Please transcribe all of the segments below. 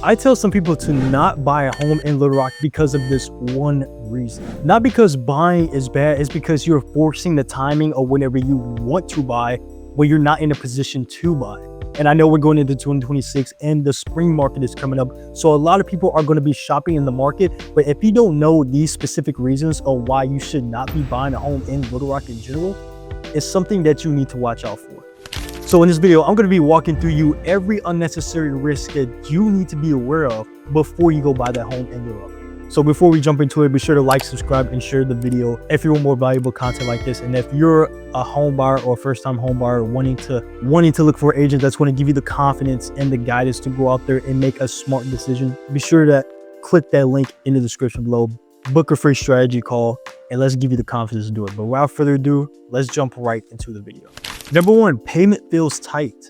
I tell some people to not buy a home in Little Rock because of this one reason. Not because buying is bad, it's because you're forcing the timing of whenever you want to buy, but you're not in a position to buy. And I know we're going into 2026 and the spring market is coming up. So a lot of people are going to be shopping in the market. But if you don't know these specific reasons of why you should not be buying a home in Little Rock in general, it's something that you need to watch out for. So in this video, I'm going to be walking through you every unnecessary risk that you need to be aware of before you go buy that home in Little Rock. So before we jump into it, be sure to like, subscribe, and share the video if you want more valuable content like this. And if you're a home buyer or first-time home buyer wanting to look for an agent that's going to give you the confidence and the guidance to go out there and make a smart decision, be sure to click that link in the description below, book a free strategy call, and let's give you the confidence to do it. But without further ado, let's jump right into the video. Number one, payment feels tight.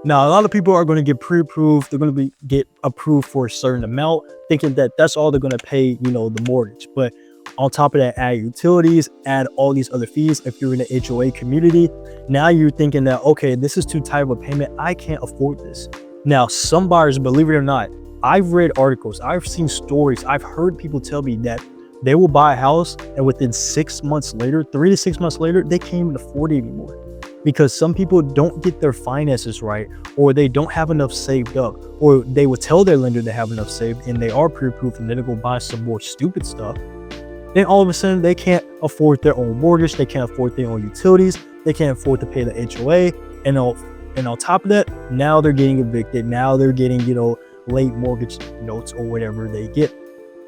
Now, a lot of people are going to get pre-approved. They're going to get approved for a certain amount, thinking that that's all they're going to pay, the mortgage. But on top of that, add utilities, add all these other fees. If you're in the HOA community, now you're thinking that, okay, this is too tight of a payment. I can't afford this. Now, some buyers, believe it or not, I've read articles, I've seen stories, I've heard people tell me that they will buy a house and within 6 months later, 3 to 6 months later, they can't even afford it anymore. Because some people don't get their finances right, or they don't have enough saved up, or they will tell their lender they have enough saved and they are pre-approved and then they go buy some more stupid stuff. Then all of a sudden they can't afford their own mortgage, they can't afford their own utilities, they can't afford to pay the HOA, and on top of that, now they're getting evicted, now they're getting, late mortgage notes or whatever they get.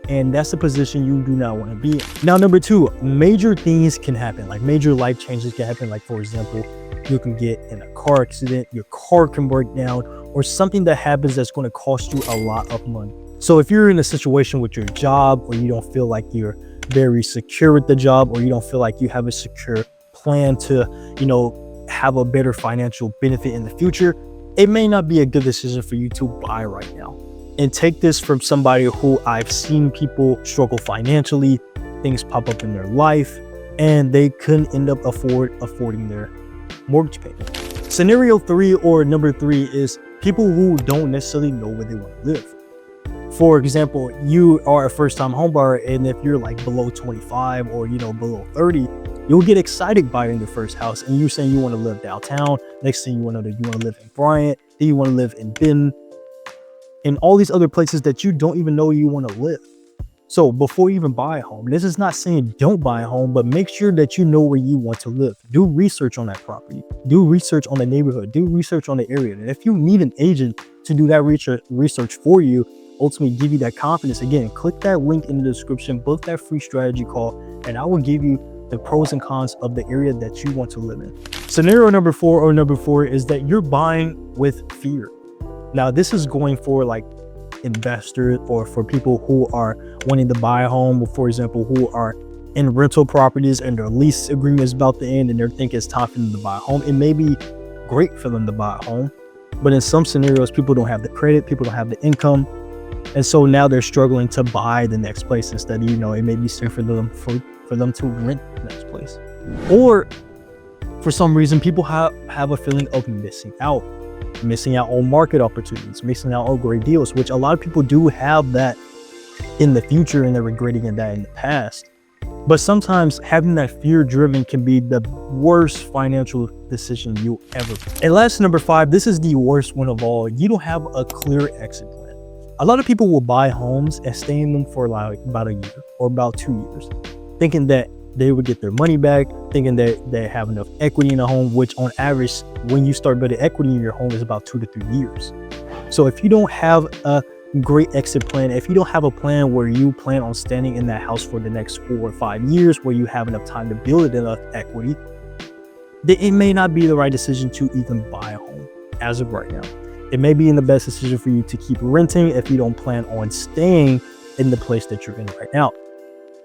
And that's the position you do not want to be in. Now, number two, major things can happen, like major life changes can happen. Like, for example, you can get in a car accident, your car can break down, or something that happens that's going to cost you a lot of money. So if you're in a situation with your job, or you don't feel like you're very secure with the job, or you don't feel like you have a secure plan to, have a better financial benefit in the future, it may not be a good decision for you to buy right now. And take this from somebody who I've seen people struggle financially, things pop up in their life, and they couldn't end up affording their mortgage payment. Scenario three, or number three, is people who don't necessarily know where they want to live. For example, you are a first-time homebuyer, and if you're like below 25 or below 30, you'll get excited buying your first house, and you're saying you want to live downtown. Next thing you want to live in Bryant, then you want to live in Benton, and all these other places that you don't even know you want to live. So before you even buy a home, this is not saying don't buy a home, but make sure that you know where you want to live. Do research on that property. Do research on the neighborhood. Do research on the area. And if you need an agent to do that research for you, ultimately give you that confidence, again, click that link in the description, book that free strategy call, and I will give you the pros and cons of the area that you want to live in. Scenario number four is that you're buying with fear. Now, this is going for like investors or for people who are wanting to buy a home, for example, who are in rental properties and their lease agreement is about to end and they're thinking it's time for them to buy a home. It may be great for them to buy a home, but in some scenarios, people don't have the credit, people don't have the income. And so now they're struggling to buy the next place instead of, it may be safe for them to rent the next place. Or for some reason, people have a feeling of missing out on market opportunities, missing out on great deals, which a lot of people do have that in the future and they're regretting that in the past. But sometimes having that fear driven can be the worst financial decision you'll ever make. And last, number five, this is the worst one of all. You don't have a clear exit plan. A lot of people will buy homes and stay in them for like about a year or about 2 years, thinking that they would get their money back, thinking that they have enough equity in a home, which on average, when you start building equity in your home, is about 2 to 3 years. So if you don't have a great exit plan, if you don't have a plan where you plan on standing in that house for the next 4 or 5 years, where you have enough time to build enough equity, then it may not be the right decision to even buy a home as of right now. It may be in the best decision for you to keep renting if you don't plan on staying in the place that you're in right now.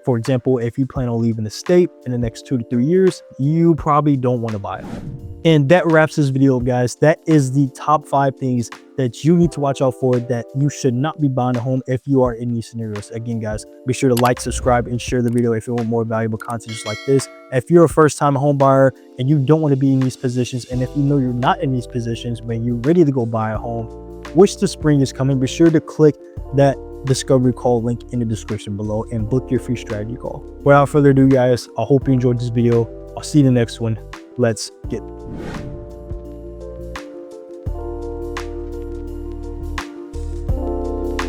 For example, if you plan on leaving the state in the next 2 to 3 years, you probably don't want to buy a home. And that wraps this video up, guys. That is the top 5 things that you need to watch out for, that you should not be buying a home if you are in these scenarios. Again, guys, be sure to like, subscribe, and share the video if you want more valuable content just like this. If you're a first-time home buyer and you don't want to be in these positions, and if you know you're not in these positions, but you're ready to go buy a home, wish the spring is coming, be sure to click that discovery call link in the description below and book your free strategy call. Without further ado, guys, I hope you enjoyed this video. I'll see you in the next one. Let's get it.